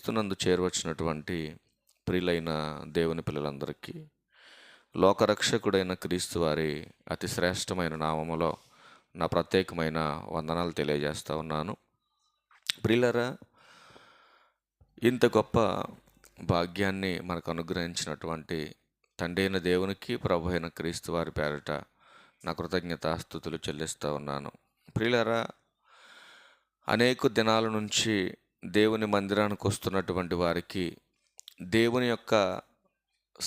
క్రీస్తునందు చేరవచ్చినటువంటి ప్రియులైన దేవుని పిల్లలందరికీ లోకరక్షకుడైన క్రీస్తు వారి అతి శ్రేష్టమైన నామములో నా ప్రత్యేకమైన వందనాలు తెలియజేస్తూ ఉన్నాను. ప్రియులరా, ఇంత గొప్ప భాగ్యాన్ని మనకు అనుగ్రహించినటువంటి తండ్రి అయిన దేవునికి, ప్రభు అయిన క్రీస్తు వారి పేరిట నా కృతజ్ఞతాస్తుతులు చెల్లిస్తూ ఉన్నాను. ప్రియులరా, అనేక దినాల నుంచి దేవుని మందిరానికి వస్తున్నటువంటి వారికి దేవుని యొక్క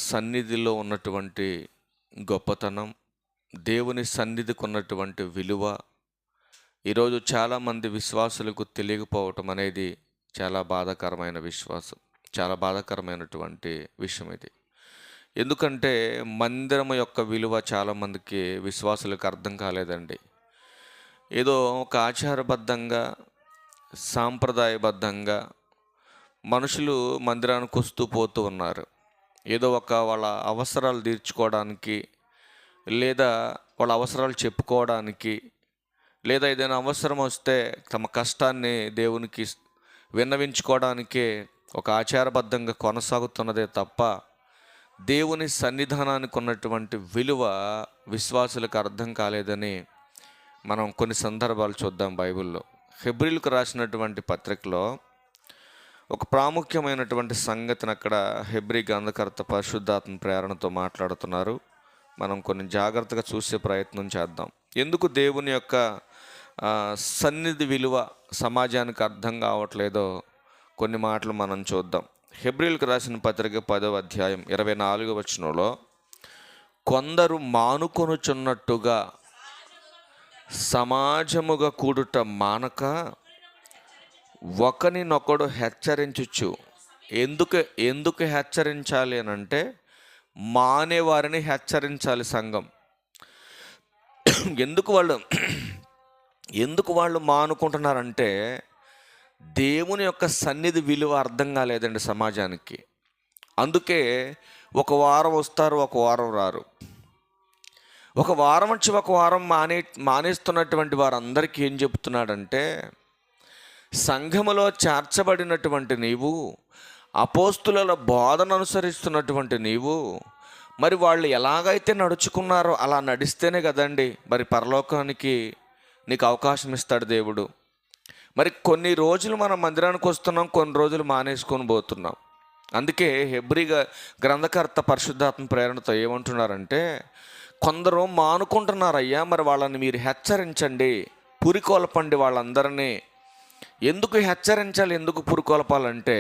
సన్నిధిలో ఉన్నటువంటి గొప్పతనం, దేవుని సన్నిధికి ఉన్నటువంటి విలువ ఈరోజు చాలామంది విశ్వాసులకు తెలియకపోవటం అనేది చాలా బాధాకరమైనటువంటి విషయం ఇది. ఎందుకంటే మందిరం యొక్క విలువ చాలామందికి విశ్వాసులకు అర్థం కాలేదండి. ఏదో ఒక ఆచారబద్ధంగా, సాంప్రదాయబద్ధంగా మనుషులు మందిరానికి వస్తూ పోతూ ఉన్నారు. ఏదో వాళ్ళ అవసరాలు తీర్చుకోవడానికి, లేదా వాళ్ళ అవసరాలు చెప్పుకోవడానికి, లేదా ఏదైనా అవసరం వస్తే తమ కష్టాన్ని దేవునికి విన్నవించుకోవడానికే ఒక ఆచారబద్ధంగా కొనసాగుతున్నదే తప్ప దేవుని సన్నిధానానికి ఉన్నటువంటి విలువ విశ్వాసులకు అర్థం కాలేదని మనం కొన్ని సందర్భాలు చూద్దాం. బైబిల్లో హెబ్రీలకు రాసినటువంటి పత్రికలో ఒక ప్రాముఖ్యమైనటువంటి సంగతిని అక్కడ హెబ్రీ గ్రంథకర్త పరిశుద్ధాత్మ ప్రేరణతో మాట్లాడుతున్నారు. మనం కొన్ని జాగ్రత్తగా చూసే ప్రయత్నం చేద్దాం. ఎందుకు దేవుని యొక్క సన్నిధి విలువ సమాజానికి అర్థం కావట్లేదో కొన్ని మాటలు మనం చూద్దాం. హెబ్రీలకు రాసిన పత్రిక 10వ అధ్యాయం 24వ వచనంలో, కొందరు మానుకొనుచున్నట్టుగా సమాజముగా కూడుట మానక ఒకరినొకడు హెచ్చరించుచు. ఎందుకు హెచ్చరించాలి అని అంటే, మానేవారిని హెచ్చరించాలి సంఘం. ఎందుకు వాళ్ళు మానుకుంటున్నారంటే, దేవుని యొక్క సన్నిధి విలువ అర్థం కాలేదండి సమాజానికి. అందుకే ఒక వారం వస్తారు, ఒక వారం రారు. ఒక వారం వచ్చి ఒక వారం మానేస్తున్నటువంటి వారందరికీ ఏం చెప్తున్నాడంటే, సంఘములో చేర్చబడినటువంటి నీవు, అపోస్తుల బోధన అనుసరిస్తున్నటువంటి నీవు, మరి వాళ్ళు ఎలాగైతే నడుచుకున్నారో అలా నడిస్తేనే కదండి మరి పరలోకానికి నీకు అవకాశం ఇస్తాడు దేవుడు. మరి కొన్ని రోజులు మనం మందిరానికి వస్తున్నాం, కొన్ని రోజులు మానేసుకొని పోతున్నాం. అందుకే హెబ్రీ గ్రంథకర్త పరిశుద్ధాత్మ ప్రేరణతో ఏమంటున్నారంటే, కొందరు మానుకుంటున్నారయ్యా, మరి వాళ్ళని మీరు హెచ్చరించండి, పురికొల్పండి వాళ్ళందరినీ. ఎందుకు హెచ్చరించాలి, ఎందుకు పురుకొల్పాలంటే,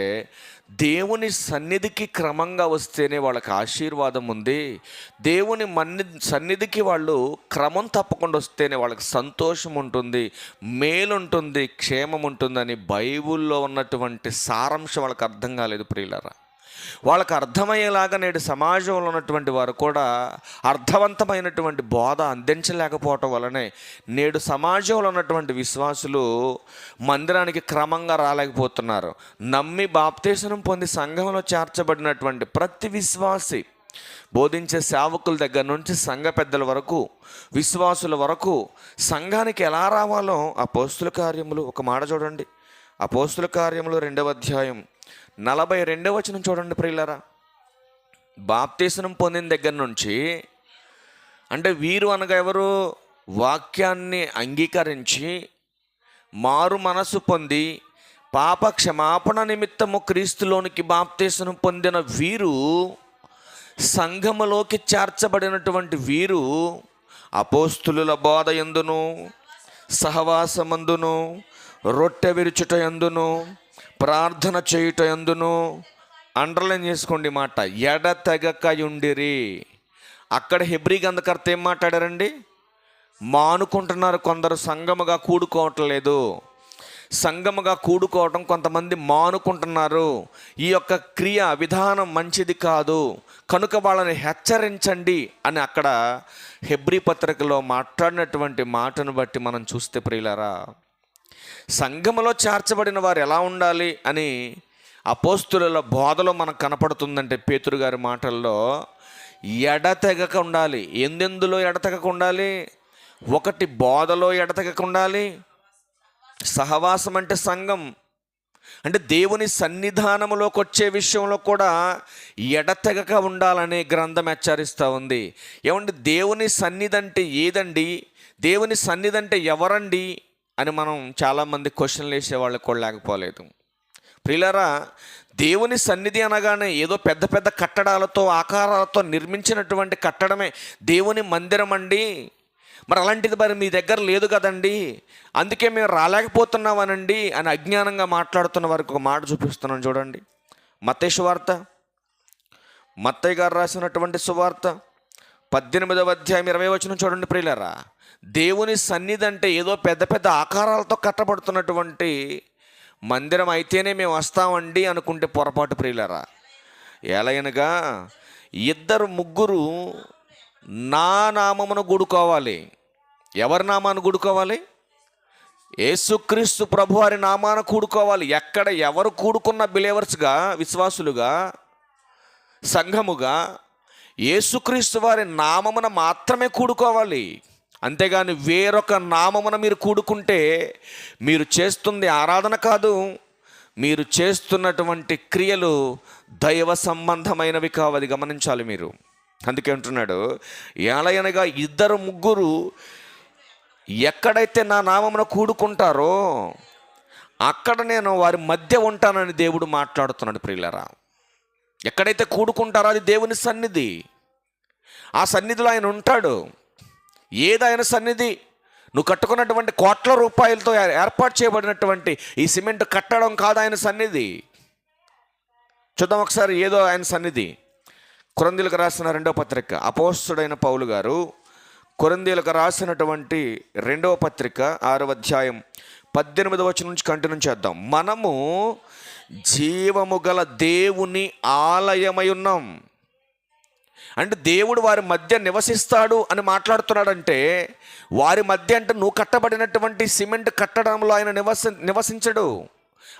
దేవుని సన్నిధికి క్రమంగా వస్తేనే వాళ్ళకి ఆశీర్వాదం ఉంది. దేవుని సన్నిధికి వాళ్ళు క్రమం తప్పకుండా వస్తేనే వాళ్ళకి సంతోషం ఉంటుంది, మేలు ఉంటుంది, క్షేమం ఉంటుందని బైబిల్లో ఉన్నటువంటి సారాంశం వాళ్ళకి అర్థం కాలేదు ప్రియులారా. వాళ్ళకి అర్థమయ్యేలాగా నేడు సమాజంలో ఉన్నటువంటి వారు కూడా అర్థవంతమైనటువంటి బోధ అందించలేకపోవటం వలనే నేడు సమాజంలో ఉన్నటువంటి విశ్వాసులు మందిరానికి క్రమంగా రాలేకపోతున్నారు. నమ్మి బాప్తీసం పొంది సంఘంలో చేర్చబడినటువంటి ప్రతి విశ్వాసి, బోధించే సేవకుల దగ్గర నుంచి సంఘ పెద్దల వరకు, విశ్వాసుల వరకు సంఘానికి ఎలా రావాలో అపోస్తుల కార్యములు, ఒక మాట చూడండి, అపోస్తుల కార్యములు 2వ అధ్యాయం 42వ వచనం చూడండి ప్రియులారా. బాప్తీసం పొందిన దగ్గర నుంచి, అంటే వీరు అనగా ఎవరు? వాక్యాన్ని అంగీకరించి మారు మనసు పొంది పాప క్షమాపణ నిమిత్తము క్రీస్తులోనికి బాప్తీసం పొందిన వీరు, సంఘములోకి చేర్చబడినటువంటి వీరు అపోస్తులుల బోధ యందును, సహవాసమందును, రొట్టె విరుచుట యందును, ప్రార్థన చేయుట యందును, అండర్లైన్ చేసుకోండి మాట, ఎడతెగకయుండిరి. అక్కడ హెబ్రీ గ్రంథకర్త ఏం మాట్లాడారండి? మానుకుంటున్నారు కొందరు, సంఘముగా కూడుకోవట్లేదు. సంఘముగా కూడుకోవటం కొంతమంది మానుకుంటున్నారు. ఈ యొక్క క్రియ విధానం మంచిది కాదు, కనుక వాళ్ళని హెచ్చరించండి అని అక్కడ హెబ్రీ పత్రికలో మాట్లాడినటువంటి మాటను బట్టి మనం చూస్తే ప్రియులారా, సంఘములో చేర్చబడిన వారు ఎలా ఉండాలి అని అపోస్తుల బోధలో మనకు కనపడుతుందంటే, పేతురు గారి మాటల్లో ఎడతెగక ఉండాలి. ఎందులో ఎడతెగక ఉండాలి? ఒకటి, బోధలో ఎడతెగక ఉండాలి. సహవాసం అంటే సంఘం, అంటే దేవుని సన్నిధానంలోకి వచ్చే విషయంలో కూడా ఎడతెగక ఉండాలనే గ్రంథం హెచ్చరిస్తూ ఉంది. ఏమంటే దేవుని సన్నిధి అంటే ఏదండి, దేవుని సన్నిధి అంటే ఎవరండి అని మనం చాలామంది క్వశ్చన్లు వేసేవాళ్ళు కూడా లేకపోలేదు. ప్రియులారా, దేవుని సన్నిధి అనగానే ఏదో పెద్ద పెద్ద కట్టడాలతో ఆకారాలతో నిర్మించినటువంటి కట్టడమే దేవుని మందిరం అండి. మరి అలాంటిది మరి మీ దగ్గర లేదు కదండి, అందుకే మేము రాలేకపోతున్నామనండి అని అజ్ఞానంగా మాట్లాడుతున్న వారికి ఒక మాట చూపిస్తున్నాను చూడండి. మత్తయి సువార్త, మత్తయి గారు రాసినటువంటి సువార్త 18వ అధ్యాయం 20వ వచనం చూడండి. ప్రియులారా, దేవుని సన్నిధి అంటే ఏదో పెద్ద పెద్ద ఆకారాలతో కట్టబడుతున్నటువంటి మందిరం అయితేనే మేము వస్తామండి అనుకుంటే పొరపాటు ప్రియులారా. ఎలాగనగా 2-3 నా నామమును కూడుకోవాలి. ఎవరి నామాన్ని కూడుకోవాలి? యేసుక్రీస్తు ప్రభువారి నామాన కూడుకోవాలి. ఎక్కడ ఎవరు కూడుకున్న బిలీవర్స్గా, విశ్వాసులుగా, సంఘముగా యేసుక్రీస్తు వారి నామమున మాత్రమే కూడుకోవాలి. అంతేగాని వేరొక నామమున మీరు కూడుకుంటే మీరు చేస్తుంది ఆరాధన కాదు, మీరు చేస్తున్నటువంటి క్రియలు దైవ సంబంధమైనవి కావు. అది గమనించాలి మీరు. అందుకే అంటున్నాడు, ఎలాగనగా 2-3 ఎక్కడైతే నా నామమున కూడుకుంటారో అక్కడ నేను వారి మధ్య ఉంటానని దేవుడు మాట్లాడుతున్నాడు. ప్రియులారా, ఎక్కడైతే కూడుకుంటారో అది దేవుని సన్నిధి. ఆ సన్నిధిలో ఆయన ఉంటాడు. ఏదైనా సన్నిధి, నువ్వు కట్టుకున్నటువంటి కోట్ల రూపాయలతో ఏర్పాటు చేయబడినటువంటి ఈ సిమెంట్ కట్టడం కాదు ఆయన సన్నిధి. చూద్దాం ఒకసారి ఏదో ఆయన సన్నిధి. కొరింథీయులకు రాసిన 2వ పత్రిక, అపోస్తలుడైన పౌలు గారు కొరింథీయులకు రాసినటువంటి 2వ పత్రిక 6వ అధ్యాయం 18వ వచనం నుంచి కంటిన్యూ చేద్దాం. మనము జీవము గల దేవుని ఆలయమై ఉన్నాం. అంటే దేవుడు వారి మధ్య నివసిస్తాడు అని మాట్లాడుతున్నాడంటే, వారి మధ్య అంటే నువ్వు కట్టబడినటువంటి సిమెంట్ కట్టడంలో ఆయన నివసించడు.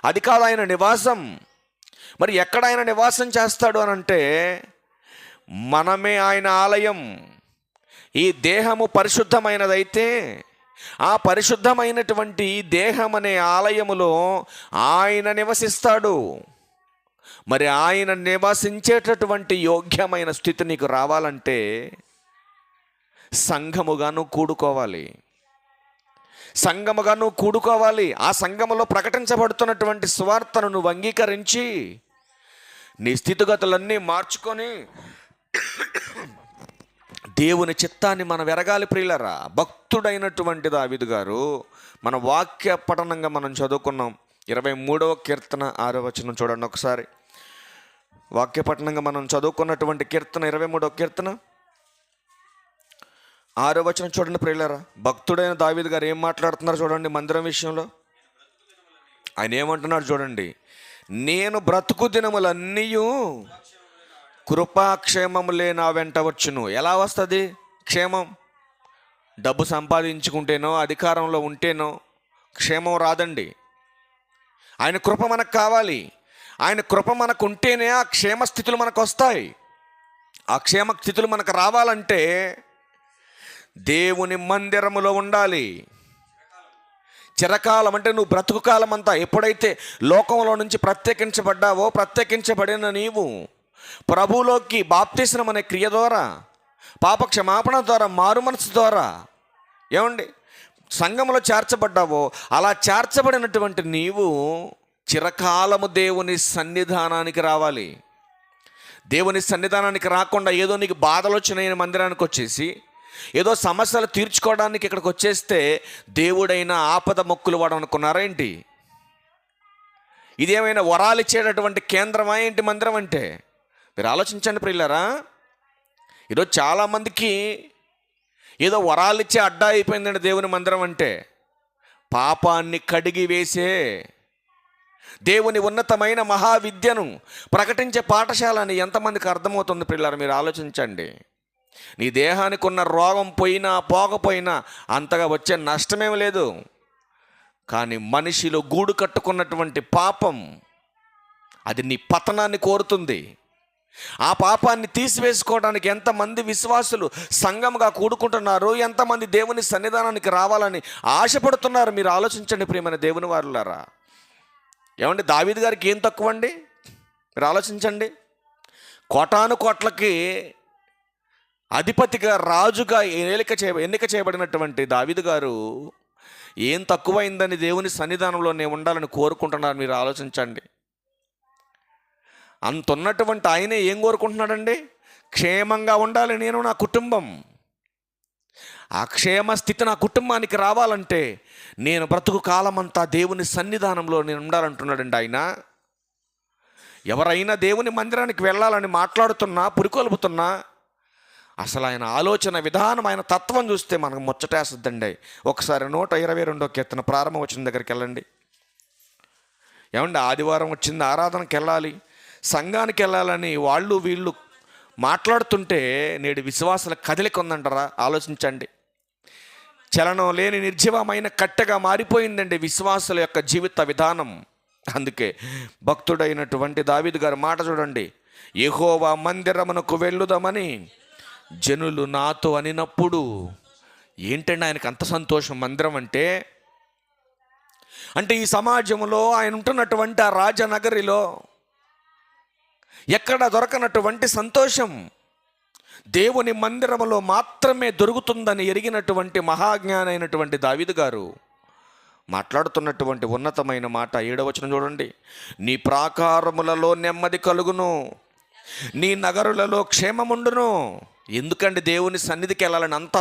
అది కాదు ఆయన నివాసం. మరి ఎక్కడ ఆయన నివాసం చేస్తాడు అని అంటే, మనమే ఆయన ఆలయం. ఈ దేహము పరిశుద్ధమైనదైతే ఆ పరిశుద్ధమైనటువంటి దేహం అనే ఆలయములో ఆయన నివసిస్తాడు. మరి ఆయన నివసించేటటువంటి యోగ్యమైన స్థితి నీకు రావాలంటే సంఘముగా నువ్వు కూడుకోవాలి. సంఘముగా నువ్వు కూడుకోవాలి. ఆ సంఘములో ప్రకటించబడుతున్నటువంటి సువార్తను నువ్వు అంగీకరించి నీ స్థితిగతులన్నీ మార్చుకొని దేవుని చిత్తాన్ని మనం ఎరగాలి. ప్రియులరా, భక్తుడైనటువంటి దావీదు గారు మన వాక్య పఠనంగా మనం చదువుకున్నాం. 23వ కీర్తన 6వ వచనం చూడండి ఒకసారి. వాక్య పఠనంగా మనం చదువుకున్నటువంటి కీర్తన 23వ కీర్తన 6వ వచనం చూడండి. ప్రియులరా, భక్తుడైన దావీదు గారు ఏం మాట్లాడుతున్నారు చూడండి. మందిరం విషయంలో ఆయన ఏమంటున్నాడు చూడండి. నేను బ్రతుకు దినములన్నీ కృపాక్షేమములే నా వెంట వచ్చును. ఎలా వస్తుంది క్షేమం? డబ్బు సంపాదించుకుంటేనో అధికారంలో ఉంటేనో క్షేమం రాదండి. ఆయన కృప మనకు కావాలి. ఆయన కృప మనకు ఉంటేనే ఆ క్షేమ స్థితులు మనకు వస్తాయి. ఆ క్షేమ స్థితులు మనకు రావాలంటే దేవుని మందిరములో ఉండాలి. చిరకాలం అంటే నువ్వు బ్రతుకు కాలం అంతా ఎప్పుడైతే లోకంలో నుంచి ప్రత్యేకించబడ్డావో, ప్రత్యేకించబడిన నీవు ప్రభువులోకి బాప్తిస్మం అనే క్రియ ద్వారా, పాప క్షమాపణ ద్వారా, మారు మనసు ద్వారా ఏమండి సంఘములో చేర్చబడ్డావో, అలా చేర్చబడినటువంటి నీవు చిరకాలము దేవుని సన్నిధానానికి రావాలి. దేవుని సన్నిధానానికి రాకుండా ఏదో నీకు బాధలు వచ్చినాయని మందిరానికి వచ్చేసి ఏదో సమస్యలు తీర్చుకోవడానికి ఇక్కడికి వచ్చేస్తే దేవుడైనా ఆపద మొక్కులు వాడు అనుకున్నారా ఏంటి? ఇదేమైనా వరాలు ఇచ్చేటటువంటి కేంద్రమా ఏంటి మందిరం అంటే? మీరు ఆలోచించండి ప్రియులారా. ఈరోజు చాలామందికి ఏదో వరాలు ఇచ్చే అడ్డా అయిపోయిందండి దేవుని మందిరం అంటే. పాపాన్ని కడిగి వేసే దేవుని ఉన్నతమైన మహావిద్యను ప్రకటించే పాఠశాల అని ఎంతమందికి అర్థమవుతుంది ప్రియులారా? మీరు ఆలోచించండి. నీ దేహానికి ఉన్న రోగం పోయినా పోకపోయినా అంతగా వచ్చే నష్టమేం లేదు. కానీ మనిషిలో గూడు కట్టుకున్నటువంటి పాపం అది నీ పతనాన్ని కోరుతుంది. ఆ పాపాన్ని తీసివేసుకోవడానికి ఎంతమంది విశ్వాసులు సంఘముగా కూడుకుంటున్నారు, ఎంతమంది దేవుని సన్నిధానానికి రావాలని ఆశపడుతున్నారు. మీరు ఆలోచించండి ప్రియమైన దేవుని వారులారా. ఏమండి, దావీదు గారికి ఏం తక్కువ అండి? మీరు ఆలోచించండి. కోటాను కోట్లకి అధిపతిగా, రాజుగా ఎన్నిక చేయబడినటువంటి దావీదు గారు ఏం తక్కువైందని దేవుని సన్నిధానంలో నేను ఉండాలని కోరుకుంటున్నారు? మీరు ఆలోచించండి. అంత ఉన్నటువంటి ఆయనే ఏం కోరుకుంటున్నాడండి? క్షేమంగా ఉండాలి నేను, నా కుటుంబం. ఆ క్షేమ స్థితి నా కుటుంబానికి రావాలంటే నేను బ్రతుకు కాలమంతా దేవుని సన్నిధానంలో నేను ఉండాలంటున్నాడండి ఆయన. ఎవరైనా దేవుని మందిరానికి వెళ్ళాలని మాట్లాడుతున్నా, పురికొల్పుతున్నా, అసలు ఆయన ఆలోచన విధానం, ఆయన తత్వం చూస్తే మనకు ముచ్చటేస్తుందండి. ఒకసారి 122వ కీర్తన ప్రారంభం వచ్చిన దగ్గరికి వెళ్ళండి. ఏమండి, ఆదివారం వచ్చింది, ఆరాధనకి వెళ్ళాలి, సంఘానికి వెళ్ళాలని వాళ్ళు వీళ్ళు మాట్లాడుతుంటే నేడు విశ్వాసాల కదలిక ఉందంటారా? ఆలోచించండి. చలనం లేని నిర్జీవమైన కట్టెగా మారిపోయిందండి విశ్వాసుల యొక్క జీవిత విధానం. అందుకే భక్తుడైనటువంటి దావీదు గారి మాట చూడండి. యెహోవా మందిరమునకు వెళ్ళుదామని జనులు నాతో అనినప్పుడు. ఏంటండి ఆయనకు అంత సంతోషం? మందిరం అంటే ఈ సమాజంలో ఆయన ఉంటున్నటువంటి ఆ రాజనగరిలో ఎక్కడ దొరకనటువంటి సంతోషం దేవుని మందిరములో మాత్రమే దొరుకుతుందని ఎరిగినటువంటి మహాజ్ఞాని అయినటువంటి దావీదు గారు మాట్లాడుతున్నటువంటి ఉన్నతమైన మాట 7వ వచనం చూడండి. నీ ప్రాకారములలో నెమ్మది కలుగును, నీ నగరులలో క్షేమముండును. ఎందుకండి దేవుని సన్నిధికి వెళ్ళాలని అంత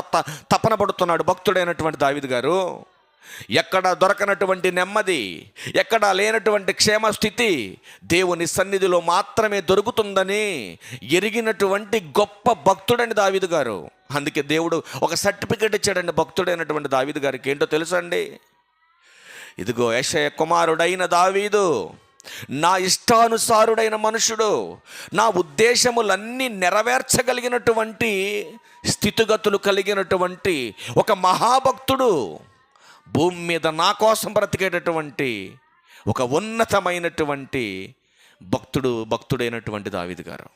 తపన పడుతున్నాడు భక్తుడైనటువంటి దావీదు గారు? ఎక్కడ దొరకనటువంటి నెమ్మది, ఎక్కడ లేనటువంటి క్షేమస్థితి దేవుని సన్నిధిలో మాత్రమే దొరుకుతుందని ఎరిగినటువంటి గొప్ప భక్తుడని దావీదు గారు. అందుకే దేవుడు ఒక సర్టిఫికెట్ ఇచ్చాడండి భక్తుడైనటువంటి దావీదు గారికి. ఏంటో తెలుసండి? ఇదిగో యెషయా కుమారుడైన దావీదు నా ఇష్టానుసారుడైన మనుషుడు, నా ఉద్దేశములన్నీ నెరవేర్చగలిగినటువంటి స్థితిగతులు కలిగినటువంటి ఒక మహాభక్తుడు, భూమి మీద నా కోసం బ్రతికేటటువంటి ఒక ఉన్నతమైనటువంటి భక్తుడైనటువంటి దావీదు గారు.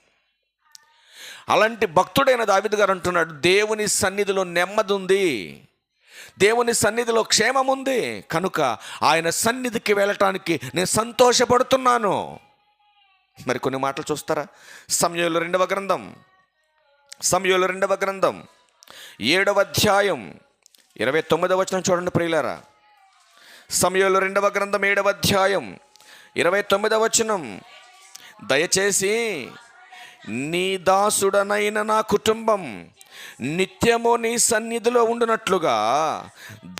అలాంటి భక్తుడైన దావీదు గారు అంటున్నాడు, దేవుని సన్నిధిలో నెమ్మది ఉంది, దేవుని సన్నిధిలో క్షేమం ఉంది, కనుక ఆయన సన్నిధికి వెళ్ళటానికి నేను సంతోషపడుతున్నాను. మరి కొన్ని మాటలు చూస్తారా? సమూయేలు 2వ గ్రంథం 7వ అధ్యాయం 29వ వచనం చూడండి ప్రియులారా. సమూయేలు 2వ గ్రంథం 7వ అధ్యాయం 29వ వచనం. దయచేసి నీ దాసుడనైన నా కుటుంబం నిత్యము నీ సన్నిధిలో ఉండునట్లుగా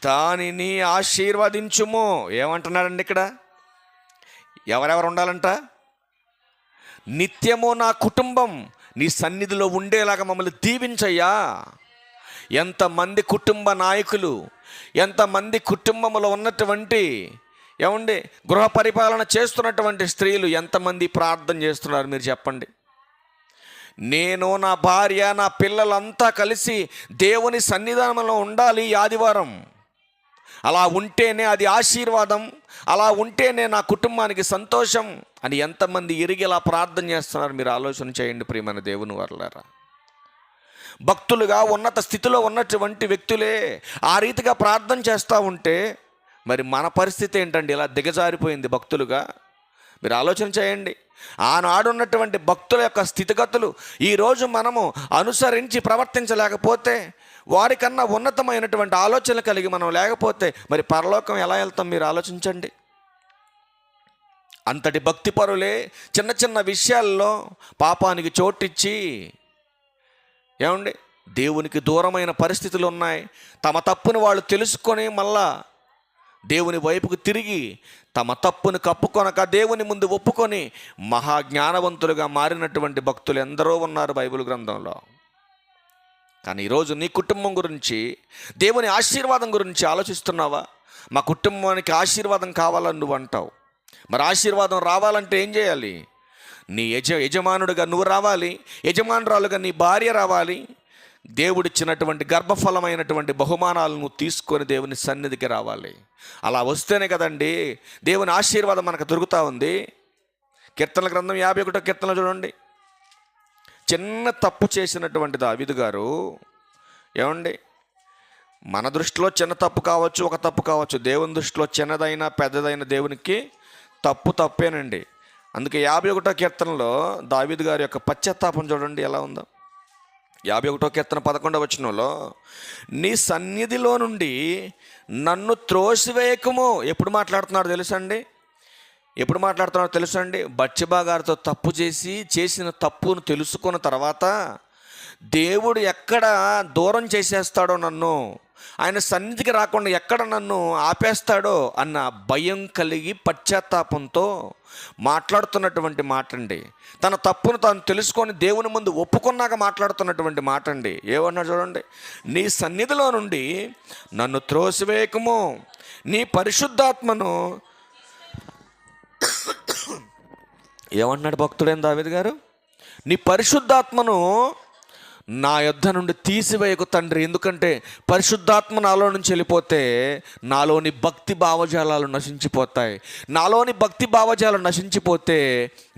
దానిని ఆశీర్వదించుము. ఏమంటున్నాడండి ఇక్కడ? ఎవరెవరు ఉండాలంట? నిత్యము నా కుటుంబం నీ సన్నిధిలో ఉండేలాగా మమ్మల్ని దీవించయ్యా. ఎంతమంది కుటుంబ నాయకులు, ఎంతమంది కుటుంబంలో ఉన్నటువంటి గృహ పరిపాలన చేస్తున్నటువంటి స్త్రీలు ఎంతమంది ప్రార్థన చేస్తున్నారు మీరు చెప్పండి? నేను, నా భార్య, నా పిల్లలంతా కలిసి దేవుని సన్నిధానంలో ఉండాలి ఈ ఆదివారం. అలా ఉంటేనే అది ఆశీర్వాదం, అలా ఉంటేనే నా కుటుంబానికి సంతోషం అని ఎంతమంది ఎరిగి అలా ప్రార్థన చేస్తున్నారు మీరు ఆలోచన చేయండి ప్రియమైన దేవుని వర్లారా. భక్తులుగా ఉన్నత స్థితిలో ఉన్నటువంటి వ్యక్తులే ఆ రీతిగా ప్రార్థన చేస్తూ ఉంటే మరి మన పరిస్థితి ఏంటండి? ఇలా దిగజారిపోయింది భక్తులుగా. మీరు ఆలోచన చేయండి. ఆనాడున్నటువంటి భక్తుల యొక్క స్థితిగతులు ఈరోజు మనము అనుసరించి ప్రవర్తించలేకపోతే, వారికన్నా ఉన్నతమైనటువంటి ఆలోచనలు కలిగి మనం లేకపోతే మరి పరలోకం ఎలా వెళ్తాం? మీరు ఆలోచించండి. అంతటి భక్తిపరులే చిన్న చిన్న విషయాల్లో పాపానికి చోటిచ్చి దేవునికి దూరమైన పరిస్థితులు ఉన్నాయి. తమ తప్పును వాళ్ళు తెలుసుకొని మళ్ళా దేవుని వైపుకు తిరిగి తమ తప్పును కప్పుకొనక దేవుని ముందు ఒప్పుకొని మహాజ్ఞానవంతులుగా మారినటువంటి భక్తులు ఎందరో ఉన్నారు బైబిల్ గ్రంథంలో. కానీ ఈరోజు నీ కుటుంబం గురించి, దేవుని ఆశీర్వాదం గురించి ఆలోచిస్తున్నావా? మా కుటుంబానికి ఆశీర్వాదం కావాలని నువ్వు అంటావు. మరి ఆశీర్వాదం రావాలంటే ఏం చేయాలి? నీ యజమానుడిగా నువ్వు రావాలి, యజమానురాలుగా నీ భార్య రావాలి. దేవుడిచ్చినటువంటి గర్భఫలమైనటువంటి బహుమానాలను నువ్వు తీసుకొని దేవుని సన్నిధికి రావాలి. అలా వస్తేనే కదండి దేవుని ఆశీర్వాదం మనకు దొరుకుతూ ఉంది. కీర్తనల గ్రంథం 51వ కీర్తన చూడండి. చిన్న తప్పు చేసినటువంటి దావీదు గారు, మన దృష్టిలో చిన్న తప్పు కావచ్చు, ఒక తప్పు కావచ్చు, దేవుని దృష్టిలో చిన్నదైనా పెద్దదైన దేవునికి తప్పేనండి. అందుకే 51వ కీర్తనలో దావీదు గారి యొక్క పశ్చాత్తాపం చూడండి ఎలా ఉందో. 51వ కీర్తన 11వ వచనంలో, నీ సన్నిధిలో నుండి నన్ను త్రోసివేయకము. ఎప్పుడు మాట్లాడుతున్నాడు తెలుసా అండి? బత్షెబా గారితో తప్పు చేసిన తప్పును తెలుసుకున్న తర్వాత దేవుడు ఎక్కడ దూరం చేసేస్తాడో, నన్ను ఆయన సన్నిధికి రాకుండా ఎక్కడ నన్ను ఆపేస్తాడో అన్న భయం కలిగి పశ్చాత్తాపంతో మాట్లాడుతున్నటువంటి మాట అండి. తన తప్పును తాను తెలుసుకొని దేవుని ముందు ఒప్పుకున్నాక మాట్లాడుతున్నటువంటి మాట అండి. ఏమన్నా చూడండి, నీ సన్నిధిలో నుండి నన్ను త్రోసివేయకము, నీ పరిశుద్ధాత్మను ఏమంటున్నాడు భక్తుడైన దావీదు గారు? నీ పరిశుద్ధాత్మను నా యొద్ద నుండి తీసివేయకు తండ్రి. ఎందుకంటే పరిశుద్ధాత్మ నాలో నుంచి వెళ్ళిపోతే నాలోని భక్తి భావజాలాలు నశించిపోతాయి. నాలోని భక్తి భావజాలు నశించిపోతే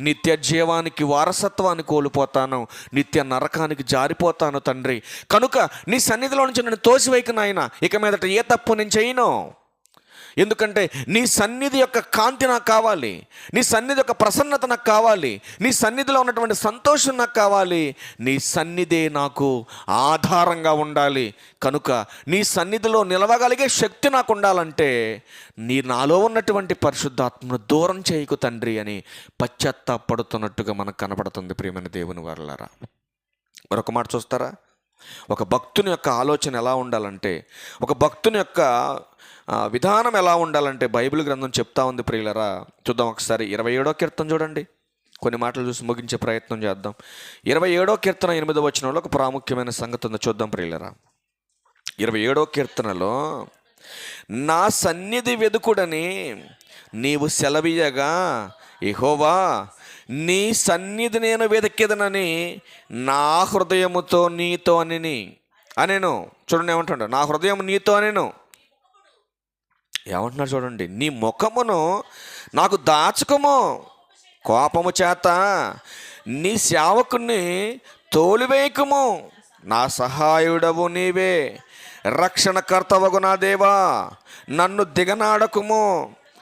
నిత్య జీవానికి వారసత్వాన్ని కోల్పోతాను, నిత్య నరకానికి జారిపోతాను తండ్రి. కనుక నీ సన్నిధిలో నుంచి నన్ను తోసివేయకు నాయన. ఇక మీదట ఏ తప్పు నేను చేయను. ఎందుకంటే నీ సన్నిధి యొక్క కాంతి నాకు కావాలి, నీ సన్నిధి యొక్క ప్రసన్నత నాకు కావాలి, నీ సన్నిధిలో ఉన్నటువంటి సంతోషం నాకు కావాలి, నీ సన్నిధే నాకు ఆధారంగా ఉండాలి. కనుక నీ సన్నిధిలో నిలవగలిగే శక్తి నాకు ఉండాలంటే నీ నాలో ఉన్నటువంటి పరిశుద్ధాత్మను దూరం చేయకు తండ్రి అని పశ్చాత్తాపడుతున్నట్టుగా మనకు కనపడుతుంది. ప్రియమైన దేవుని వారలారా, మరొక మాట చూస్తారా? ఒక భక్తుని యొక్క ఆలోచన ఎలా ఉండాలంటే, ఒక భక్తుని యొక్క విధానం ఎలా ఉండాలంటే బైబిల్ గ్రంథం చెప్తా ఉంది. ప్రియులరా, చూద్దాం ఒకసారి. 27వ కీర్తన చూడండి. కొన్ని మాటలు చూసి ముగించే ప్రయత్నం చేద్దాం. 27వ కీర్తన 8వ వచనంలో ఒక ప్రాముఖ్యమైన సంగతి ఉంది, చూద్దాం ప్రియులరా. 27వ కీర్తనలో, నా సన్నిధి వెదుకుడని నీవు సెలవీయగా యెహోవా నీ సన్నిధి నేను వెతికెదనని నా హృదయముతో నీతో అనేను. చూడండి ఏమంటాడు, నా హృదయం నీతో అనేను. ఏమంటున్నాడు చూడండి, నీ ముఖమును నాకు దాచుకోము, కోపము చేత నీ సేవకుని తోలివేయకము, నా సహాయుడవు నీవే, రక్షణకర్తవగు నా దేవా, నన్ను దిగనాడకుము,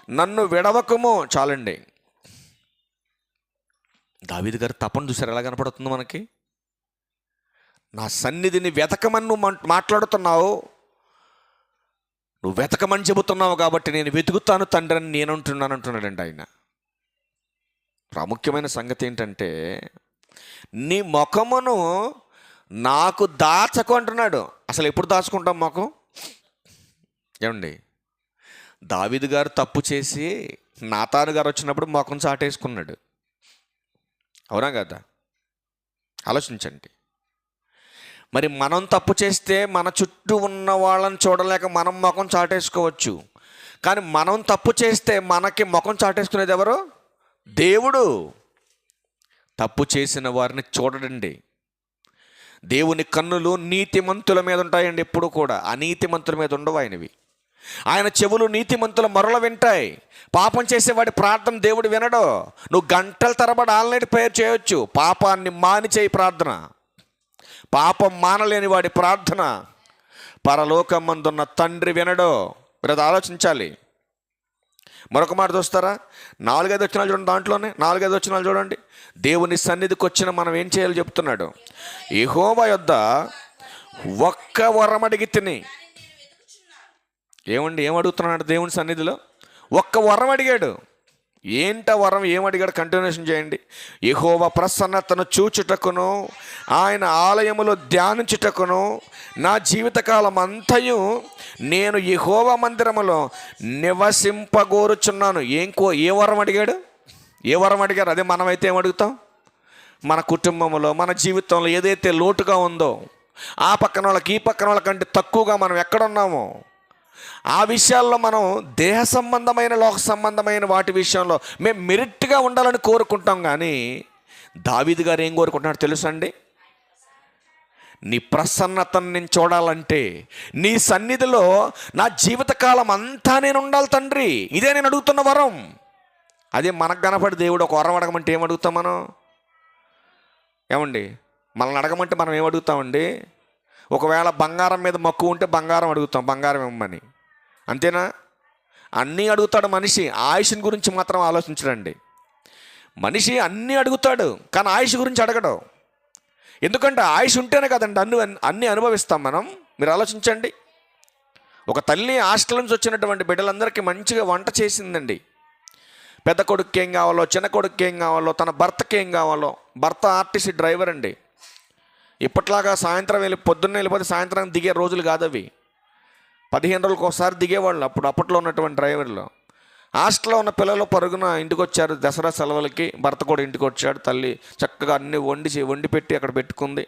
నన్ను విడవకుము. చాలండి. దావీదు గారు తపన చూసారు ఎలా కనపడుతుంది మనకి. నా సన్నిధిని వెతకమని నువ్వు మాట్లాడుతున్నావు, నువ్వు వెతకమని చెబుతున్నావు కాబట్టి నేను వెతుకుతాను తండ్రి అని నేను అంటున్నానండి ఆయన. ప్రాముఖ్యమైన సంగతి ఏంటంటే, నీ ముఖమును నాకు దాచకు అంటున్నాడు. అసలు ఎప్పుడు దాచుకుంటాం ముఖం? ఏమండి, దావీదు గారు తప్పు చేసి నాతాను గారు వచ్చినప్పుడు ముఖం చాటేసుకున్నాడు. అవునా కదా? ఆలోచించండి. మరి మనం తప్పు చేస్తే మన చుట్టూ ఉన్న వాళ్ళని చూడలేక మనం ముఖం చాటేసుకోవచ్చు. కానీ మనం తప్పు చేస్తే మనకి ముఖం చాటేసుకునేది ఎవరు? దేవుడు. తప్పు చేసిన వారిని చూడడండి. దేవుని కన్నులు నీతిమంతుల మీద ఉంటాయండి ఎప్పుడు కూడా, అనీతిమంతుల మీద ఉండవు ఆయనవి. ఆయన చెవులు నీతిమంతుల మొరలు వింటాయి. పాపం చేసేవాడి ప్రార్థన దేవుడు వినడు. నువ్వు గంటల తరబడి ఆల్రెడీ ప్రేయర్ చేయొచ్చు, పాపాన్ని మాని చేయి ప్రార్థన. పాపం మానలేని వాడి ప్రార్థన పరలోకమందున్న తండ్రి వినడు. మీరు అది ఆలోచించాలి. మరొక మాట చూస్తారా? 4-5 వచనాలు చూడండి. దాంట్లోనే 4-5 వచనాలు చూడండి. దేవుని సన్నిధికి వచ్చిన మనం ఏం చేయాలో చెప్తున్నాడు. యెహోవా యొద్ద ఒక్క వరం అడిగి తిని. ఏం అడుగుతున్నాడు దేవుని సన్నిధిలో? ఒక్క వరం అడిగాడు. ఏంట వరం? ఏమడిగాడు? కంటిన్యూషన్ చేయండి. యెహోవా ప్రసన్నతను చూచుటకును ఆయన ఆలయములో ధ్యానించుటకును నా జీవితకాలం అంతయు నేను యెహోవా మందిరములో నివసింపగోరుచున్నాను. ఏ వరం అడిగాడు? ఏ వరం అడిగారు? అదే మనమైతే ఏమడుగుతాం? మన కుటుంబంలో, మన జీవితంలో ఏదైతే లోటుగా ఉందో, ఆ పక్కన వాళ్ళకి ఈ పక్కన వాళ్ళకంటే తక్కువగా మనం ఎక్కడున్నామో ఆ విషయాల్లో మనం దేహ సంబంధమైన, లోక సంబంధమైన వాటి విషయంలో మేము మెరిట్గా ఉండాలని కోరుకుంటాం. కానీ దావీదు గారు ఏం కోరుకుంటున్నాడు తెలుసా అండి? నీ ప్రసన్నతను నేను చూడాలంటే నీ సన్నిధిలో నా జీవితకాలం అంతా నేను ఉండాలి తండ్రి. ఇదే నేను అడుగుతున్న వరం. అదే మనకు కనపడి దేవుడు ఒక వరం అడగమంటే ఏం అడుగుతాం మనం? ఏమండి, మనల్ని అడగమంటే మనం ఏం అడుగుతామండి? ఒకవేళ బంగారం మీద మక్కువ ఉంటే బంగారం అడుగుతాం, బంగారం ఇవ్వమని. అంతేనా? అన్నీ అడుగుతాడు మనిషి, ఆయుష్ని గురించి మాత్రం ఆలోచించడండి. మనిషి అన్నీ అడుగుతాడు కానీ ఆయుష్ గురించి అడగడు. ఎందుకంటే ఆయుష్ ఉంటేనే కదండి అన్నీ అనుభవిస్తాం మనం. మీరు ఆలోచించండి, ఒక తల్లి హాస్టల్ నుంచి వచ్చినటువంటి బిడ్డలందరికీ మంచిగా వంట చేసిందండి. పెద్ద కొడుకు ఏం కావాలో, చిన్న కొడుకు ఏం కావాలో, తన భర్తకి ఏం కావాలో. భర్త ఆర్టీసీ డ్రైవర్ అండి. ఇప్పట్లాగా సాయంత్రం పొద్దున్నే వెళ్ళిపోతే సాయంత్రం దిగే రోజులు కాదు అవి. 15 రోజులకు ఒకసారి దిగేవాళ్ళు అప్పట్లో ఉన్నటువంటి డ్రైవర్లు. హాస్టల్లో ఉన్న పిల్లలు పరుగున ఇంటికి వచ్చారు దసరా సెలవులకి. భర్త కూడా ఇంటికి వచ్చాడు. తల్లి చక్కగా అన్నీ వండి పెట్టి అక్కడ పెట్టుకుంది.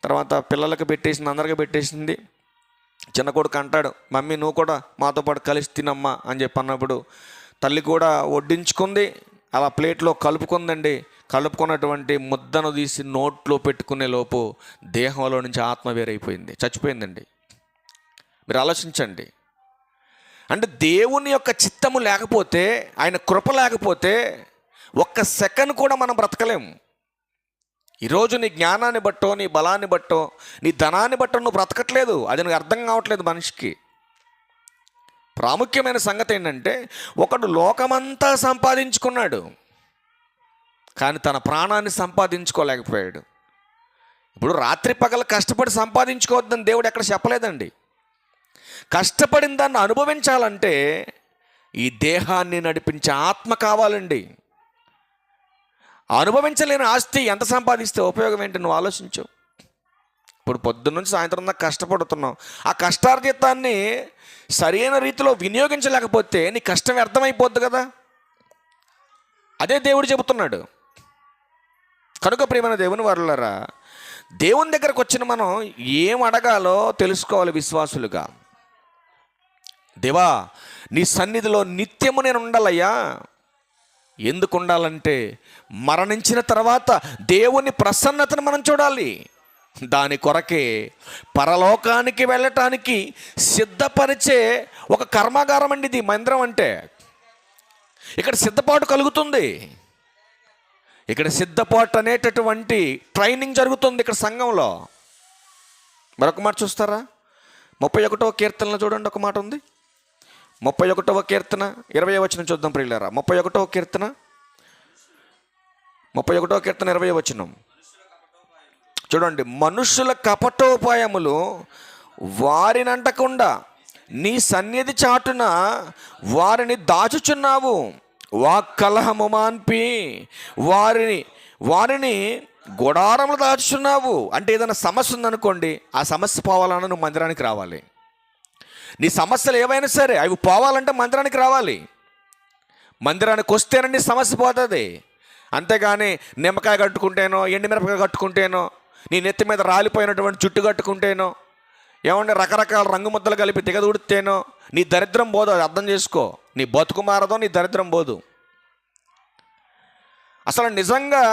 తర్వాత పిల్లలకి పెట్టేసింది, అందరికీ పెట్టేసింది. చిన్న కొడుకు అంటాడు, మమ్మీ నువ్వు కూడా మాతో పాటు కలిసి తినమ్మా అని చెప్పి అన్నప్పుడు తల్లి కూడా వడ్డించుకుంది. అలా ప్లేట్లో కలుపుకుందండి. కలుపుకున్నటువంటి ముద్దను తీసి నోట్లో పెట్టుకునే లోపు దేహంలో నుంచి ఆత్మ వేరైపోయింది, చచ్చిపోయిందండి. మీరు ఆలోచించండి. అంటే దేవుని యొక్క చిత్తము లేకపోతే, ఆయన కృప లేకపోతే ఒక్క సెకండ్ కూడా మనం బ్రతకలేము. ఈరోజు నీ జ్ఞానాన్ని బట్టో, నీ బలాన్ని బట్టో, నీ ధనాన్ని బట్టో నువ్వు బ్రతకట్లేదు. అది నాకు అర్థం కావట్లేదు మనిషికి. ప్రాముఖ్యమైన సంగతి ఏంటంటే, ఒకడు లోకమంతా సంపాదించుకున్నాడు కానీ తన ప్రాణాన్ని సంపాదించుకోలేకపోయాడు. ఇప్పుడు రాత్రి పగలు కష్టపడి సంపాదించుకోవద్దని దేవుడు ఎక్కడ చెప్పలేదండి. కష్టపడిన దాన్ని అనుభవించాలంటే ఈ దేహాన్ని నడిపించే ఆత్మ కావాలండి. అనుభవించలేని ఆస్తి ఎంత సంపాదిస్తే ఉపయోగం ఏంటి నువ్వు ఆలోచించు. ఇప్పుడు పొద్దున్న నుంచి సాయంత్రం దాకా కష్టపడుతున్నావు. ఆ కష్టార్జితాన్ని సరైన రీతిలో వినియోగించలేకపోతే నీ కష్టం వ్యర్థమైపోద్ది కదా. అదే దేవుడు చెబుతున్నాడు. కనుక ప్రియమైన దేవుని వారలారా, దేవుని దగ్గరకు వచ్చిన మనం ఏం అడగాలో తెలుసుకోవాలి విశ్వాసులుగా. దేవా, నీ సన్నిధిలో నిత్యము నేను ఉండాలయ్యా. ఎందుకు ఉండాలంటే మరణించిన తర్వాత దేవుని ప్రసన్నతను మనం చూడాలి. దాని కొరకే పరలోకానికి వెళ్ళటానికి సిద్ధపరిచే ఒక కర్మాగారం అండి ఇది మందిరం అంటే. ఇక్కడ సిద్ధపాటు కలుగుతుంది. ఇక్కడ సిద్ధపాటు అనేటటువంటి ట్రైనింగ్ జరుగుతుంది ఇక్కడ సంఘంలో. మరొక మాట చూస్తారా? 31వ కీర్తనలో చూడండి, ఒక మాట ఉంది. 31వ కీర్తన 20వ వచనం చూద్దాం ప్రియులారా. 31వ కీర్తన 20వ వచనం చూడండి. మనుషుల కపటోపాయములు వారినంటకుండా నీ సన్నిధి చాటున వారిని దాచుచున్నావు. వాక్కలహము మాన్పి వారిని గుడారంలో దాచుచున్నావు. అంటే ఏదైనా సమస్య ఉందనుకోండి, ఆ సమస్య పోవాలన్నా నువ్వు మందిరానికి రావాలి. నీ సమస్యలు ఏవైనా సరే అవి పోవాలంటే మందిరానికి రావాలి. మందిరానికి వస్తేనే నీ సమస్య పోతుంది. అంతేగాని నిమ్మకాయ కట్టుకుంటేనో, ఎండుమిరపకాయ కట్టుకుంటేనో, నీ నెత్తి మీద రాలిపోయినటువంటి జుట్టు కట్టుకుంటేనో, ఏమంటే రకరకాల రంగు ముద్దలు కలిపి దిగదుడితేనో నీ దరిద్రం పోదు. అది అర్థం చేసుకో. నీ బతుకు మారదో, నీ దరిద్రం పోదు. అసలు నిజంగా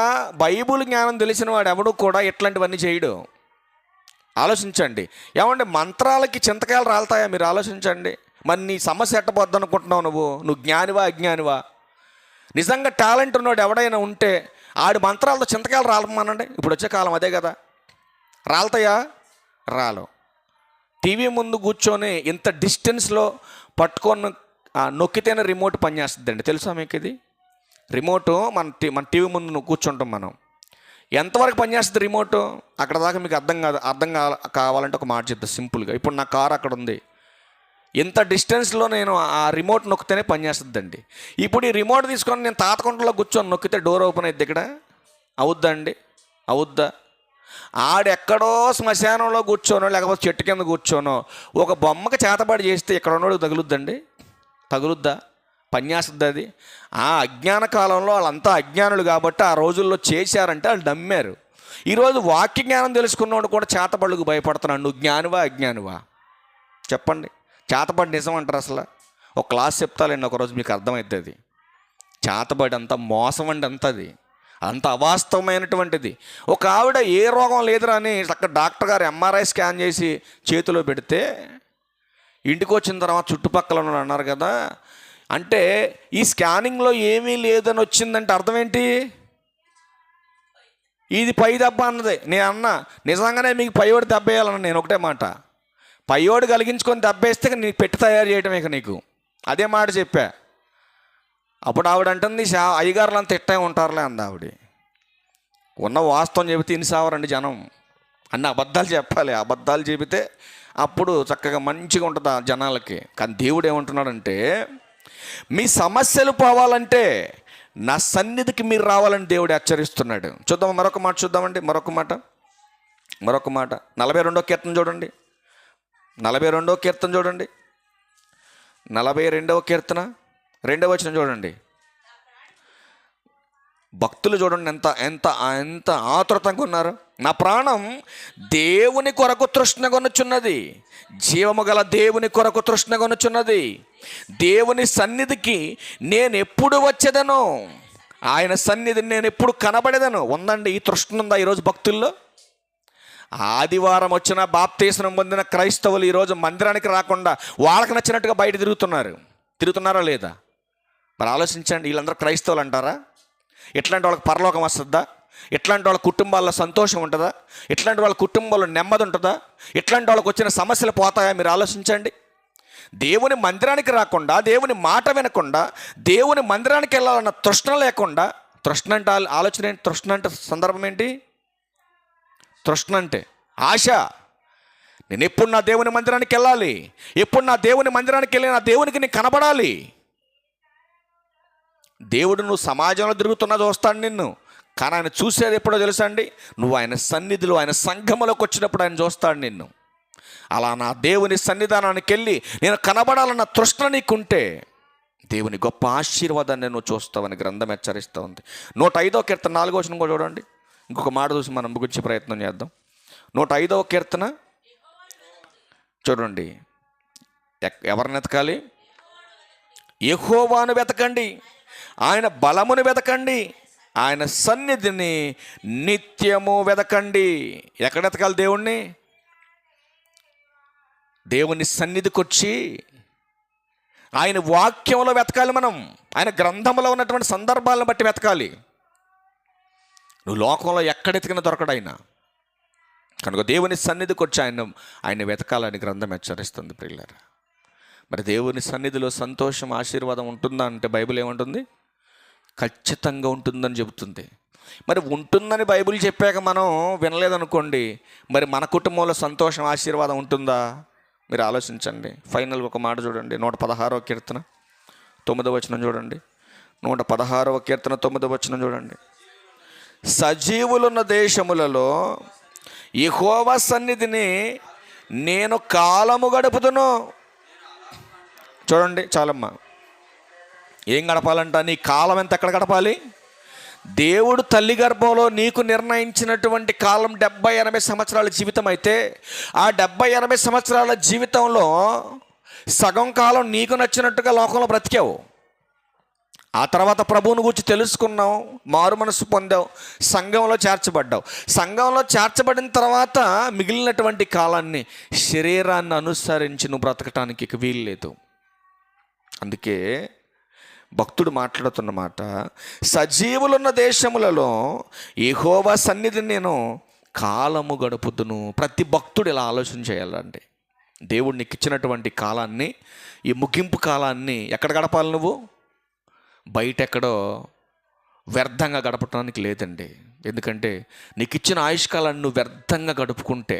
బైబుల్ జ్ఞానం తెలిసిన వాడు ఎవడు కూడా ఇట్లాంటివన్నీ చేయడు. ఆలోచించండి. ఏమంటే మంత్రాలకి చింతకాయలు రాలుతాయా? మీరు ఆలోచించండి. మరి నీ సమస్య ఎట్టబోద్దు అనుకుంటున్నావు? నువ్వు జ్ఞానివా అజ్ఞానివా? నిజంగా టాలెంట్ ఉన్నాడు ఎవడైనా ఉంటే ఆడు మంత్రాలతో చింతకాయలు రాలమనండి. ఇప్పుడు వచ్చే కాలం అదే కదా. రాలుతాయా? రాలు. టీవీ ముందు కూర్చొని ఇంత డిస్టెన్స్లో పట్టుకొని నొక్కితేనే రిమోట్ పనిచేస్తుందండి. తెలుసా మీకు ఇది? రిమోటు మన టీవీ ముందు నువ్వు కూర్చుంటాం మనం. ఎంతవరకు పనిచేస్తుంది రిమోటు? అక్కడ దాకా మీకు అర్థం కావాలంటే ఒక మాట చెప్తా సింపుల్గా. ఇప్పుడు నా కారు అక్కడ ఉంది. ఇంత డిస్టెన్స్లో నేను ఆ రిమోట్ నొక్కితేనే పనిచేస్తుందండి. ఇప్పుడు ఈ రిమోట్ తీసుకొని నేను తాతకుంటలో కూర్చొని నొక్కితే డోర్ ఓపెన్ అవుద్ది. ఇక్కడ అవుద్దా అండి? అవుద్దా? ఆడెక్కడో శ్మశానంలో కూర్చోనో లేకపోతే చెట్టు కింద కూర్చోనో ఒక బొమ్మకి చేతబడి చేస్తే ఇక్కడ ఉన్నోడు తగులుద్దండి? తగులుద్దా? పనిచేస్తుంది అది. ఆ అజ్ఞాన కాలంలో వాళ్ళంతా అజ్ఞానులు కాబట్టి ఆ రోజుల్లో చేశారంటే వాళ్ళు నమ్మారు. ఈరోజు వాక్య జ్ఞానం తెలుసుకున్నవాడు కూడా చేతబడులకు భయపడుతున్నాడు. నువ్వు జ్ఞానివా అజ్ఞానివా చెప్పండి? చేతబడి నిజం అంటారు అసలు? ఒక క్లాస్ చెప్తాలండి ఒకరోజు, మీకు అర్థమవుతుంది. చేతబడి అంత మోసం అండి, అంతది అంత అవాస్తవమైనటువంటిది. ఒక ఆవిడ ఏ రోగం లేదురా అని అక్కడ డాక్టర్ గారు ఎంఆర్ఐ స్కాన్ చేసి చేతిలో పెడితే ఇంటికి వచ్చిన తర్వాత చుట్టుపక్కల అన్నారు కదా, అంటే ఈ స్కానింగ్లో ఏమీ లేదని వచ్చిందంటే అర్థం ఏంటి? ఇది పై దెబ్బ అన్నది. నేను అన్న నిజంగానే మీకు పైవాడు దెబ్బ వేయాలన్న. నేను ఒకటే మాట, పైవాడు కలిగించుకొని దెబ్బేస్తే నీకు పెట్టి తయారు చేయటం ఇక నీకు అదే మాట చెప్పా. అప్పుడు ఆవిడ అంటుంది, అయ్యగారులు అంత ఇట్టే ఉంటారులే అంది ఆవిడ. ఉన్న వాస్తవం చెబితే ఇన్సావరండి జనం, అన్ని అబద్ధాలు చెప్పాలి. అబద్ధాలు చెబితే అప్పుడు చక్కగా మంచిగా ఉంటుంది ఆ జనాలకి. కానీ దేవుడు ఏమంటున్నాడంటే, మీ సమస్యలు పోవాలంటే నా సన్నిధికి మీరు రావాలని దేవుడు హెచ్చరిస్తున్నాడు. చూద్దాం, మరొక మాట చూద్దామండి. మరొక మాట 42వ కీర్తన చూడండి. 42వ కీర్తన చూడండి. 42వ కీర్తన 2వ వచనం చూడండి. భక్తులు చూడండి ఎంత ఎంత ఎంత ఆతురతంగా ఉన్నారు. నా ప్రాణం దేవుని కొరకు తృష్ణగొనుచున్నది, జీవము గల దేవుని కొరకు తృష్ణగొనుచున్నది. దేవుని సన్నిధికి నేను ఎప్పుడు వచ్చేదను, ఆయన సన్నిధిని నేను ఎప్పుడు కనబడేదను. ఉందండి, ఈ తృష్ణ ఉందా ఈరోజు భక్తుల్లో? ఆదివారం వచ్చిన బాప్తీసం పొందిన క్రైస్తవులు ఈరోజు మందిరానికి రాకుండా వాళ్ళకి నచ్చినట్టుగా బయట తిరుగుతున్నారా లేదా? మరి ఆలోచించండి, వీళ్ళందరూ క్రైస్తవులు అంటారా? ఇట్లాంటి వాళ్ళకి పరలోకం వస్తుందా? ఇట్లాంటి వాళ్ళ కుటుంబాల్లో సంతోషం ఉంటుందా? ఇట్లాంటి వాళ్ళ కుటుంబంలో నెమ్మది ఉంటుందా? ఇట్లాంటి వాళ్ళకి వచ్చిన సమస్యలు పోతాయా? మీరు ఆలోచించండి. దేవుని మందిరానికి రాకుండా, దేవుని మాట వినకుండా, దేవుని మందిరానికి వెళ్ళాలన్న తృష్ణ లేకుండా, తృష్ణ అంటే ఆలోచన ఏంటి? తృష్ణ అంటే సందర్భం ఏంటి? తృష్ణ అంటే ఆశ. నేను ఎప్పుడు నా దేవుని మందిరానికి వెళ్ళాలి, ఎప్పుడు నా దేవుని మందిరానికి వెళ్ళి నా దేవునికి నేను కనబడాలి. దేవుడు నువ్వు సమాజంలో తిరుగుతున్నా చూస్తాడు నిన్ను, కానీ ఆయన చూసేది ఎప్పుడో తెలుసా అండి? నువ్వు ఆయన సన్నిధిలో, ఆయన సంఘములోకి వచ్చినప్పుడు ఆయన చూస్తాడు నిన్ను. అలా నా దేవుని సన్నిధానానికి వెళ్ళి నేను కనబడాలన్న తృష్ణ నీకుంటే దేవుని గొప్ప ఆశీర్వాదాన్ని నువ్వు చూస్తావని గ్రంథం హెచ్చరిస్తూ ఉంది. 105వ కీర్తన 4వ వచనం కూడా చూడండి. ఇంకొక మాట చూసి మనం ముగించే ప్రయత్నం చేద్దాం. 105వ కీర్తన చూడండి. ఎవరిని వెతకాలి? యెహోవాను వెతకండి, ఆయన బలమును వెతకండి, ఆయన సన్నిధిని నిత్యము వెతకండి. ఎక్కడ వెతకాలి దేవుణ్ణి? దేవుని సన్నిధికి వచ్చి ఆయన వాక్యంలో వెతకాలి. మనం ఆయన గ్రంథంలో ఉన్నటువంటి సందర్భాలను బట్టి వెతకాలి. నువ్వు లోకంలో ఎక్కడ ఎతికినా దొరకడు ఆయన. కనుక దేవుని సన్నిధికి వచ్చి ఆయన వెతకాలని గ్రంథం హెచ్చరిస్తుంది ప్రియులారా. మరి దేవుని సన్నిధిలో సంతోషం, ఆశీర్వాదం ఉంటుందా అంటే బైబిల్ ఏమంటుంది? ఖచ్చితంగా ఉంటుందని చెబుతుంది. మరి ఉంటుందని బైబిల్ చెప్పాక మనం వినలేదనుకోండి, మరి మన కుటుంబంలో సంతోషం, ఆశీర్వాదం ఉంటుందా? మీరు ఆలోచించండి. ఫైనల్ ఒక మాట చూడండి. 116వ కీర్తన 9వ వచనం చూడండి. 116వ కీర్తన 9వ వచనం చూడండి. సజీవులున్న దేశములలో యెహోవా సన్నిధిని నేను కాలము గడుపుదును. చూడండి చాలమ్మా, ఏం గడపాలంట? నీ కాలం ఎంత ఎక్కడ గడపాలి? దేవుడు తల్లి గర్భంలో నీకు నిర్ణయించినటువంటి కాలం 70-80 సంవత్సరాల జీవితం అయితే, ఆ 70-80 సంవత్సరాల జీవితంలో సగం కాలం నీకు నచ్చినట్టుగా లోకంలో బ్రతికావు. ఆ తర్వాత ప్రభువుని గురించి తెలుసుకున్నావు, మారు మనసు పొందావు, సంఘంలో చేర్చబడ్డావు. సంఘంలో చేర్చబడిన తర్వాత మిగిలినటువంటి కాలాన్ని శరీరాన్ని అనుసరించి నువ్వు బ్రతకటానికి ఇక వీలు లేదు. అందుకే భక్తుడు మాట్లాడుతున్న మాట, సజీవులున్న దేశములలో యెహోవా సన్నిధిని నేను కాలము గడుపుదును. ప్రతి భక్తుడు ఇలా ఆలోచన చేయాలండి. దేవుడు నీకు ఇచ్చినటువంటి కాలాన్ని, ఈ ముగింపు కాలాన్ని ఎక్కడ గడపాలి? నువ్వు బయట ఎక్కడో వ్యర్థంగా గడపడానికి లేదండి. ఎందుకంటే నీకు ఇచ్చిన ఆయుష్కాలాన్ని నువ్వు వ్యర్థంగా గడుపుకుంటే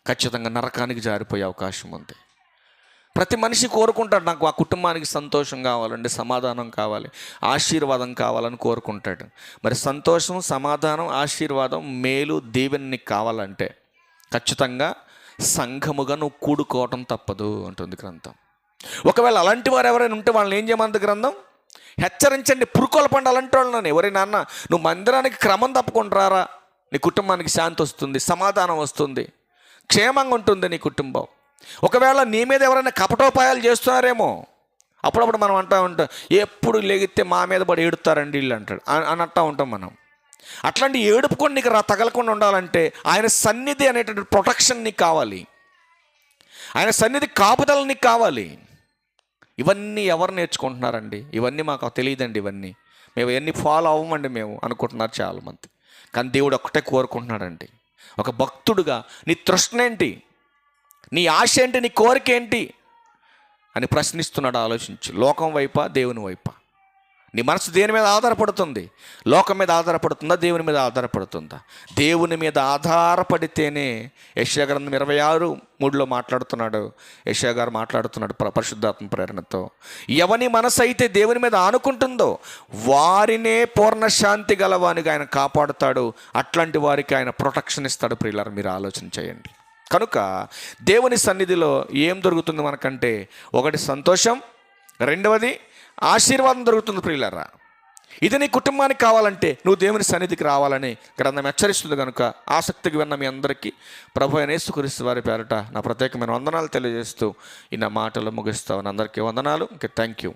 ఖచ్చితంగా నరకానికి జారిపోయే అవకాశం ఉంది. ప్రతి మనిషి కోరుకుంటాడు, నాకు ఆ కుటుంబానికి సంతోషం కావాలండి, సమాధానం కావాలి, ఆశీర్వాదం కావాలని కోరుకుంటాడు. మరి సంతోషం, సమాధానం, ఆశీర్వాదం, మేలు, దీవెన నీకు కావాలంటే ఖచ్చితంగా సంఘముగా నువ్వు కూడుకోవటం తప్పదు అంటుంది గ్రంథం. ఒకవేళ అలాంటి వారు ఎవరైనా ఉంటే వాళ్ళని ఏం చేయమంది గ్రంథం? హెచ్చరించండి. పురుకోల పండు అలాంటి వాళ్ళని, ఎవరి నాన్న నువ్వు మందిరానికి క్రమం తప్పకుండా నీ కుటుంబానికి శాంతి వస్తుంది, సమాధానం వస్తుంది, క్షేమంగా ఉంటుంది నీ కుటుంబం. ఒకవేళ నీ మీద ఎవరైనా కపటోపాయాలు చేస్తున్నారేమో, అప్పుడప్పుడు మనం అంటూ ఉంటాం, ఎప్పుడు లెగితే మా మీద పడి ఏడుతారండి వీళ్ళు అంటాడు అని అంటూ ఉంటాం మనం. అట్లాంటి ఏడుపుకొని నీకు తగలకుండా ఉండాలంటే ఆయన సన్నిధి అనేటువంటి ప్రొటెక్షన్ నీకు కావాలి, ఆయన సన్నిధి కాపుదల నీకు కావాలి. ఇవన్నీ ఎవరు నేర్చుకుంటున్నారండి? ఇవన్నీ మాకు తెలియదండి, ఇవన్నీ మేము ఇవన్నీ ఫాలో అవ్వమండి మేము అనుకుంటున్నారు చాలామంది. కానీ దేవుడు ఒక్కటే కోరుకుంటున్నాడండి, ఒక భక్తుడుగా నీ తృష్ణ ఏంటి, నీ ఆశ ఏంటి, నీ కోరిక ఏంటి అని ప్రశ్నిస్తున్నాడు. ఆలోచించు. లోకం వైపా, దేవుని వైపా? నీ మనసు దేని మీద ఆధారపడుతుంది? లోకం మీద ఆధారపడుతుందా, దేవుని మీద ఆధారపడుతుందా? దేవుని మీద ఆధారపడితేనే యెషయా గ్రంథం 26:3 మాట్లాడుతున్నాడు. యెషయా గారు మాట్లాడుతున్నాడు పరిశుద్ధాత్మ ప్రేరణతో, ఎవని మనసు అయితే దేవుని మీద ఆనుకుంటుందో వారినే పూర్ణ శాంతి గలవానిగా ఆయన కాపాడుతాడు. అట్లాంటి వారికి ఆయన ప్రొటెక్షన్ ఇస్తాడు. ప్రియులారా, మీరు ఆలోచన చేయండి. కనుక దేవుని సన్నిధిలో ఏం దొరుకుతుంది మనకంటే? ఒకటి సంతోషం, రెండవది ఆశీర్వాదం దొరుకుతుంది. ప్రియులారా, ఇది నీ కుటుంబానికి కావాలంటే నువ్వు దేవుని సన్నిధికి రావాలని గ్రంథం హెచ్చరిస్తుంది. కనుక ఆసక్తికి విన్న మీ అందరికీ ప్రభు అయిన యేసుక్రీస్తు వారి పేరట నా ప్రత్యేకమైన వందనాలు తెలియజేస్తూ ఈ నా మాటలు ముగిస్తాను. అందరికీ వందనాలు. Thank you.